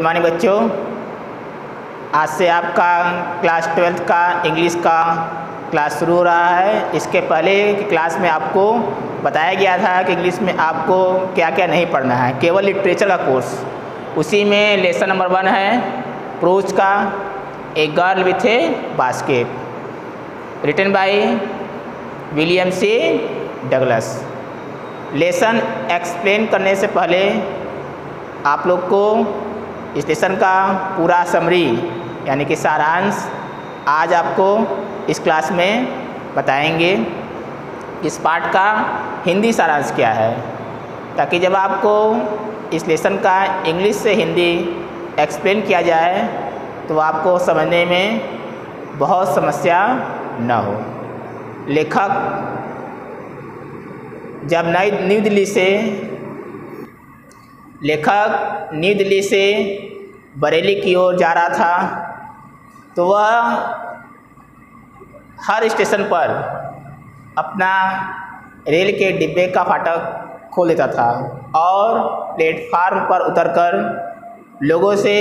माननीय बच्चों, आज से आपका क्लास 12th का इंग्लिश का क्लास शुरू हो रहा है। इसके पहले की क्लास में आपको बताया गया था कि इंग्लिश में आपको क्या क्या नहीं पढ़ना है, केवल लिटरेचर का कोर्स। उसी में लेसन नंबर 1 है प्रोज का a girl with a basket, written by William C Douglas. Lesson explain करने से पहले आप लोग को इस लेसन का पूरा समरी यानी कि सारांश आज आपको इस क्लास में बताएंगे। इस पाठ का हिंदी सारांश क्या है, ताकि जब आपको इस लेसन का इंग्लिश से हिंदी एक्सप्लेन किया जाए तो आपको समझने में बहुत समस्या न हो। लेखक जब न्यू दिल्ली से बरेली की ओर जा रहा था तो वह हर स्टेशन पर अपना रेल के डिब्बे का फाटक खोल देता था और प्लेटफार्म पर उतरकर लोगों से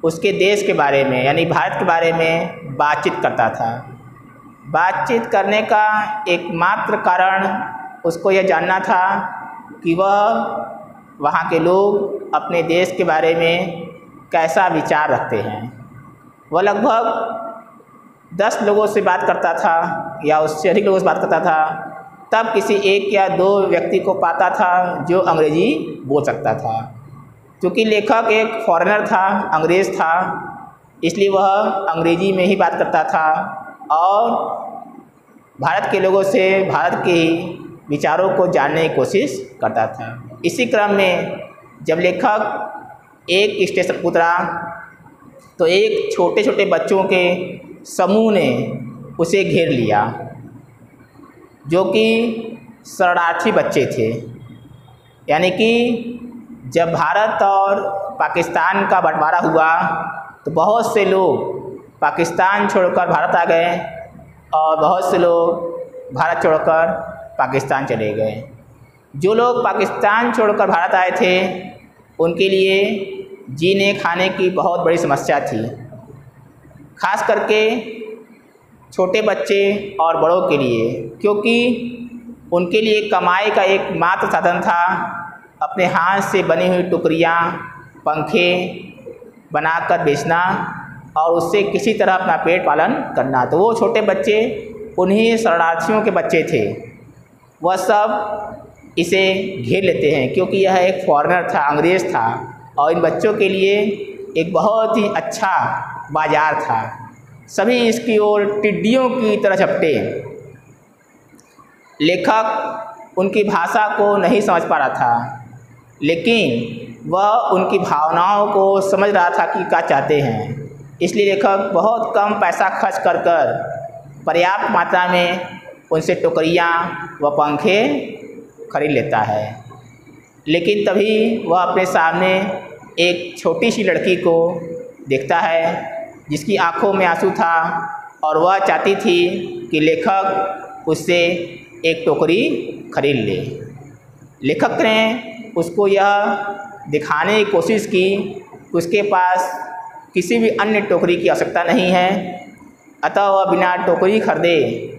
उसके देश के बारे में यानी भारत के बारे में बातचीत करता था। बातचीत करने का एकमात्र कारण उसको यह जानना था कि वह वहाँ के लोग अपने देश के बारे में कैसा विचार रखते हैं। वह लगभग 10 लोगों से बात करता था या उससे अधिक लोगों से बात करता था, तब किसी 1 या 2 व्यक्ति को पाता था जो अंग्रेजी बोल सकता था। क्योंकि लेखक एक फॉरेनर था, अंग्रेज़ था, इसलिए वह अंग्रेजी में ही बात करता था और भारत के लोगों से भारत के विचारों को जानने की कोशिश करता था। इसी क्रम में जब लेखक एक स्टेशन उतरा तो एक छोटे छोटे बच्चों के समूह ने उसे घेर लिया, जो कि शरणार्थी बच्चे थे। यानी कि जब भारत और पाकिस्तान का बंटवारा हुआ तो बहुत से लोग पाकिस्तान छोड़कर भारत आ गए और बहुत से लोग भारत छोड़कर पाकिस्तान चले गए। जो लोग पाकिस्तान छोड़कर भारत आए थे उनके लिए जीने खाने की बहुत बड़ी समस्या थी, खास करके छोटे बच्चे और बड़ों के लिए, क्योंकि उनके लिए कमाई का एकमात्र साधन था अपने हाथ से बनी हुई टोकरियाँ, पंखे बनाकर बेचना और उससे किसी तरह अपना पेट पालन करना। तो वो छोटे बच्चे उन्हीं शरणार्थियों के बच्चे थे। वह सब इसे घेर लेते हैं क्योंकि यह एक फॉरेनर था, अंग्रेज़ था और इन बच्चों के लिए एक बहुत ही अच्छा बाज़ार था। सभी इसकी ओर टिड्डियों की तरह झपटे। लेखक उनकी भाषा को नहीं समझ पा रहा था, लेकिन वह उनकी भावनाओं को समझ रहा था कि क्या चाहते हैं। इसलिए लेखक बहुत कम पैसा खर्च कर पर्याप्त मात्रा में उनसे टोकरियाँ व पंखे खरीद लेता है। लेकिन तभी वह अपने सामने एक छोटी सी लड़की को देखता है जिसकी आंखों में आंसू था और वह चाहती थी कि लेखक उससे एक टोकरी खरीद ले। लेखक ने उसको यह दिखाने की कोशिश की कि उसके पास किसी भी अन्य टोकरी की आवश्यकता नहीं है, अतः वह बिना टोकरी खरीदे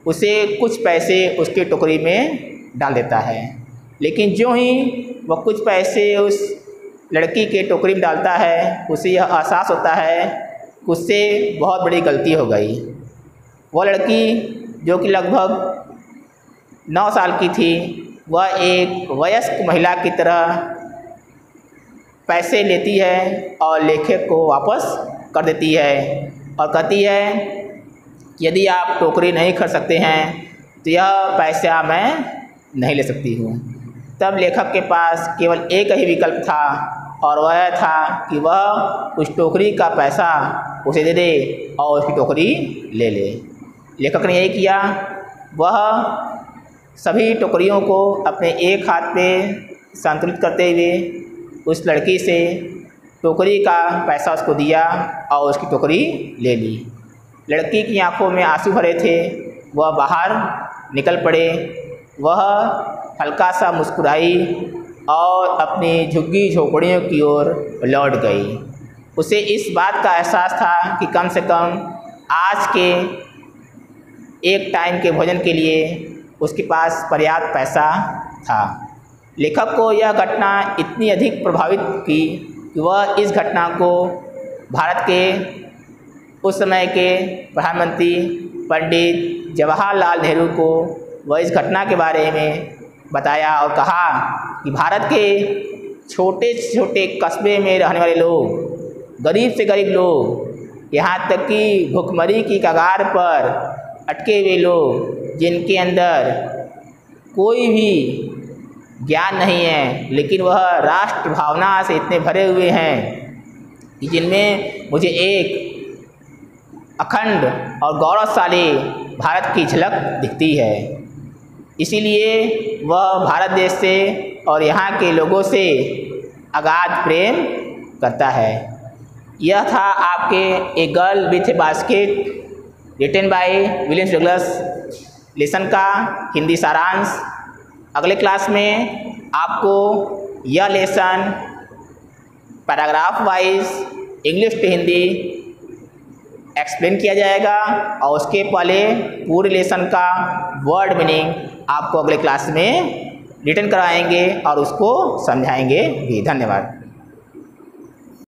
उसे कुछ पैसे उसकी टोकरी में डाल देता है। लेकिन जो ही वह कुछ पैसे उस लड़की के टोकरी में डालता है, उसे यह एहसास होता है कि उससे बहुत बड़ी गलती हो गई। वह लड़की जो कि लगभग 9 साल की थी, वह एक वयस्क महिला की तरह पैसे लेती है और लेखक को वापस कर देती है और कहती है कि यदि आप टोकरी नहीं खरीद सकते हैं तो यह पैसा मैं नहीं ले सकती हूँ। तब लेखक के पास केवल एक ही विकल्प था और वह था कि वह उस टोकरी का पैसा उसे दे दे और उसकी टोकरी ले ले। लेखक ने यही किया। वह सभी टोकरियों को अपने एक हाथ पे संतुलित करते हुए उस लड़की से टोकरी का पैसा उसको दिया और उसकी टोकरी ले ली। लड़की की आंखों में आंसू भरे थे, वह बाहर निकल पड़े। वह हल्का सा मुस्कुराई और अपनी झुग्गी झोपड़ियों की ओर लौट गई। उसे इस बात का एहसास था कि कम से कम आज के एक टाइम के भोजन के लिए उसके पास पर्याप्त पैसा था। लेखक को यह घटना इतनी अधिक प्रभावित की कि वह इस घटना को भारत के उस समय के प्रधानमंत्री पंडित जवाहरलाल नेहरू को वह इस घटना के बारे में बताया और कहा कि भारत के छोटे छोटे कस्बे में रहने वाले लोग, गरीब से गरीब लोग, यहाँ तक कि भुखमरी की कगार पर अटके हुए लोग, जिनके अंदर कोई भी ज्ञान नहीं है लेकिन वह राष्ट्र भावना से इतने भरे हुए हैं कि जिनमें मुझे एक अखंड और गौरवशाली भारत की झलक दिखती है। इसीलिए वह भारत देश से और यहाँ के लोगों से अगाध प्रेम करता है। यह था आपके a girl with a basket written by William Douglas lesson का हिंदी सारांश। अगले क्लास में आपको यह lesson paragraph wise English to Hindi explain किया जाएगा और उसके पहले पूरे लेसन का वर्ड मीनिंग आपको अगले क्लास में रिटन कराएंगे और उसको समझाएंगे भी। धन्यवाद।